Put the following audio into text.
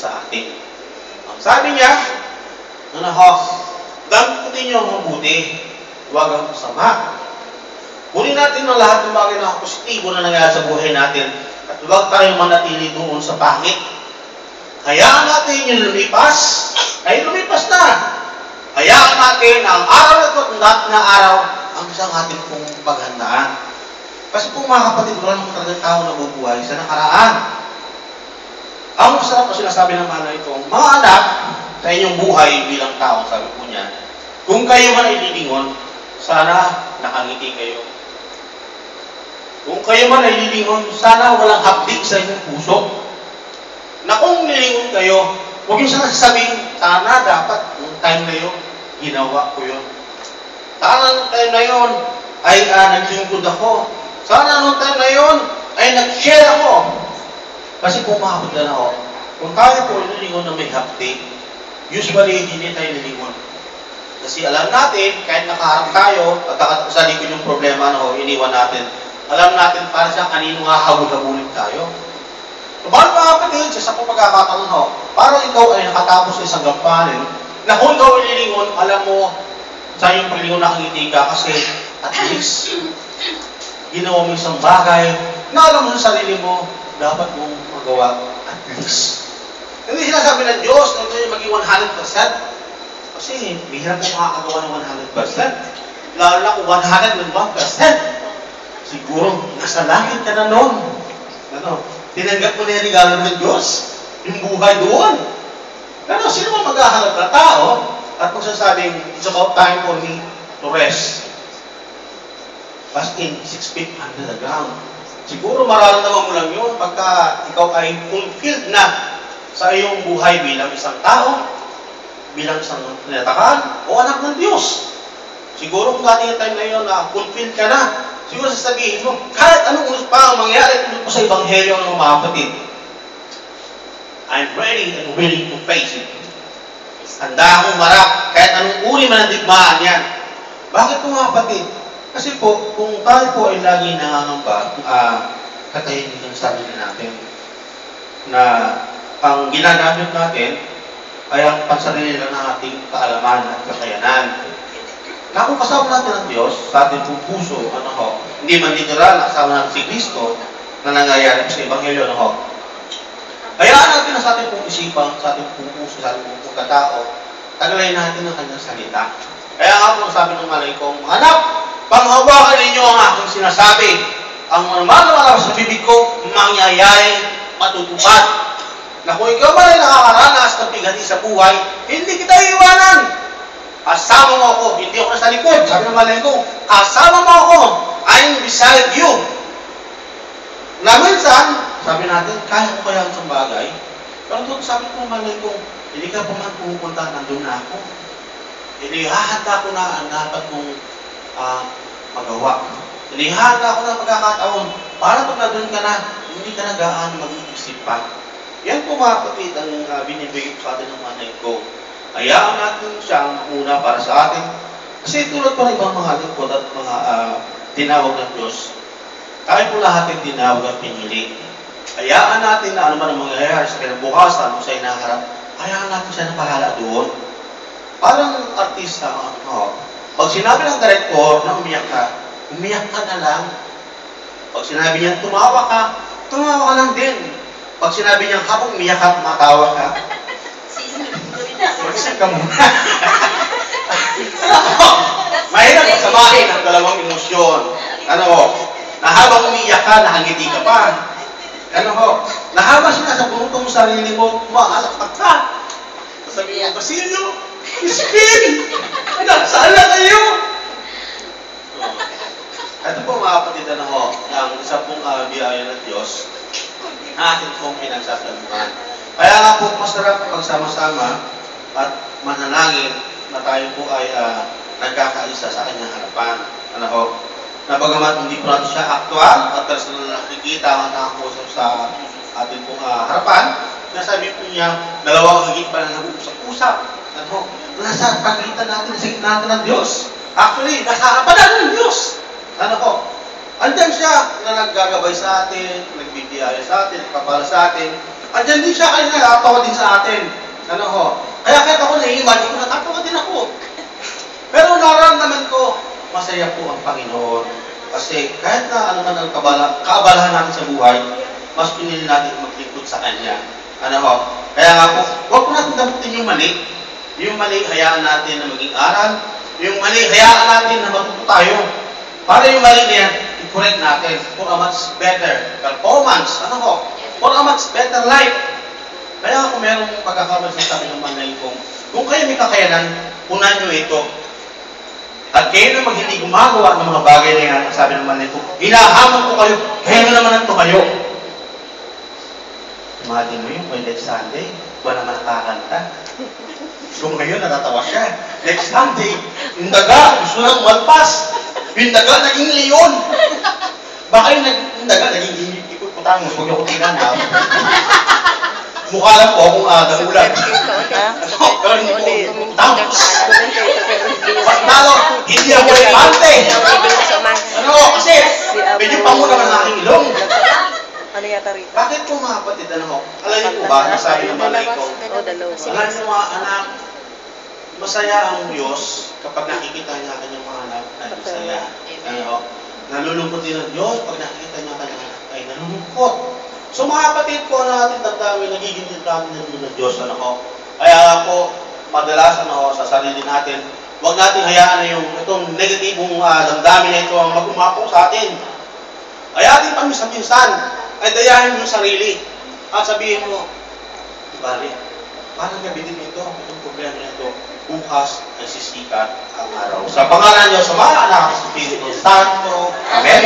sa atin. Ang sabi niya, ano ho, dampatin niyo ang mabuti, huwag ang masama. Kunin natin ang lahat ng bagay na positibo na nangyayari sa buhay natin at huwag tayong manatili doon sa pangit. Hayaan natin yung lumipas, ay lumipas na. Hayaan natin na ang araw na ito at lahat na araw ang isang ating pong paghandaan. Kasi po mga kapatid, wala naman talagang tao na bubuhay sa nakaraan. Ang masarap na sinasabi ng mana ito, mga anak, sa inyong buhay bilang tao, sabi po niya, kung kayo man ay lilingon, sana nakangiti kayo. Kung kayo man ay lilingon, sana walang hapdik sa inyong puso. Na kung lilingon kayo, huwag yung sana sasabihin, sana dapat yung time na yun, ginawa ko yun. Sana nung time na yun, ay naglingkod ako. Sana nung time na yun, ay nag-share ako. Kasi kung makapagdan ako, kung tayo po lilingon na may hapdik, usually hindi tayo lilingon. Kasi alam natin, kahit nakaharap tayo, at sa likod yung problema na iniwan natin, alam natin para siyang kanino nga habul-habulin tayo. Paano mga kapatid, sa po pagkakataon ho, parang ikaw ay nakatapos sa isang gampanin, na kung ikaw ay lilingon, alam mo, sa iyong paglingon nakangiti ka kasi at least, ginawa mo isang bagay na alam mo sa sarili mo, dapat mong magawa at least. Hindi sinasabi ng Diyos na ito yung maging 100%. Kasi bihira po makakagawa ng 100%. Lalo na kung 101%. Siguro, nasa langit ka na noon. Ano? Tinanggap mo na yung regalo ng Diyos. Yung buhay doon. Pero sino man maghahanap na tao at magsasabing, it's about time for me to rest. As in, 6 feet under the ground. Siguro mararamdaman mo lang yun pagka ikaw ay fulfilled na sa iyong buhay bilang isang tao, bilang isang tinatakan, o anak ng Diyos. Siguro kung dating time na yun na fulfilled ka na, siguro sasabihin mo, kahit anong unos pa ang mangyari kung sa Ebanghelyo ng mga kapatid, I'm ready and willing to face it. Handa akong marap kahit anong uri man ang digmaan yan. Bakit po mga kapatid? Kasi po, kung tayo po ay lagi nangangamba, katahimikan sa sarili natin, na ang ginagamit natin ay ang pansarili lang ng ating kaalaman at kakayanan. Na kung kasama natin ang Diyos sa ating pong puso, hindi man literal, kasama natin si Kristo na nangyayari sa Ebanghelyo, hayaan natin na sa ating pong isipan, sa ating pong puso, sa ating pong pagkatao, tagalay natin ang kanyang salita. Kaya nga po sabi ng malay kong, anak, panghawakan ninyo ang aking sinasabi. Ang lumalabas sa bibig ko, mangyayari, matutupad. Na kung ikaw ba ay nakakaranas ng bigati sa buhay, hindi kita iiwanan. Kasama mo ako, hindi ako nasa likod. Sabi ng malay ko, kasama mo ako, I'm beside you. Na minsan, sabi natin, kaya ko kaya ang bagay. Pero doon sabi ko ng malay ko, hindi ka pa man pumunta, nandun na ako. Hindi hahanda ko na ang dapat mong magawa. Hindi hahanda ko na pagkakataon. Para pag nandun ka na, hindi ka na gaan mag-iisip pa. Yan po mga kapatid ang binibigay sa atin ng manay ko. Hayaan natin siyang una para sa atin. Kasi tulad po ng ibang mga lingkod at mga tinawag ng Diyos, tayo po lahat ay tinawag at pinili. Hayaan natin na ano man ang mangyayari sa kinabukasan o sa inaharap, hayaan natin siya na pahala doon. Parang artista, pag sinabi ng direktor na umiyak ka na lang. Pag sinabi niya tumawa ka lang din. Pag sinabi niyang habang umiyak ka, matawa ka, magsak ka muna. Mahirap masamahin ang dalawang emosyon. Na habang umiyak ka, nakangiti ka pa. Na habang sinasabunutan mo sarili mo, umaalakpak ka. Sabihin mo, Basilio, Ispin, nasaan na kayo? Ito po mga kapatid ng isa pong biyaya ng Diyos, atin pong pinagsasaluhan. Kaya nga po, masarap pagsama-sama at manalangin na tayo po ay nagkakaisa sa kanyang harapan. Na bagamat hindi po natin siya aktual at personal na nakikita ang nakakusap sa ating pong harapan, nasabi po niya, dalawang higit pa na nag-usap-usap. Nasa pagitan natin, sa gitna natin ng Diyos. Actually, nasa harapan natin ng Diyos. Andyan siya na naggagabay sa atin, nagbibiyaya sa atin, nagpapala sa atin. Andyan din siya, kaya natatawa din sa atin. Ano ho? Kaya kahit ako nai-imagine ko, natatawa din ako. Pero nararamdaman ko, masaya po ang Panginoon. Kasi kahit na ano man ang kaabalahan natin sa buhay, mas pinili natin maglingkod sa Kanya. Ano ho? Kaya nga po, huwag po natin damutin yung mali. Yung mali, hayaan natin na maging aral. Yung mali, hayaan natin na matuto tayo. Para yung mali na yan, i-correct natin for a much better performance. Ano ho? For a much better life. Kaya kung merong pagkakamali sa sabi ng manay kong, kung kayo may kakayanan, unan nyo ito. At kayo naman hindi gumagawa ng mga bagay na yan, sabi ng manay kong, hinahamon ko kayo, kayo na naman ang tumayo. Imagine mo yun, kung next Sunday, ba naman nakakanta? So ngayon, natatawa siya. Next Sunday, yung daga, gusto nang malpas. Yung daga, naging leon. Baka yung daga, naging ikot-putang, huwag niyo ko tingnan ha. Mukha lang po akong damulan. Pero hindi ko ikot-putang. Pagtalo, hindi ako limante. Ano, kasi medyo pango naman ang aking ilong. Ano yata rito? Bakit po mga kapatid, ano, alam niyo po ba, nasabi ng malay ko, Dalawa. alam niyo mga anak, masaya ang Diyos kapag nakikita niya ang kanyang mga anak ay masaya. Ano, nalulungkot din ang Diyos pag nakikita niya ang kanyang anak ay nalulungkot. So mga kapatid po na ating damdamin, nagiging damdamin ng Diyos, ano ko. Kaya po, madalas ano, sa sarili natin, huwag natin hayaan na yung itong negatibong damdamin na ito ang mag-umapong sa atin. Kaya ating paminsan-minsan, ay dayahin mo yung sarili at sabihin mo, bali, parang gabi din ito, itong problema na ito, bukas ay sisikat ang araw. Sa pangalan niyo, sa mga anak, sa Espiritu Santo. Amen.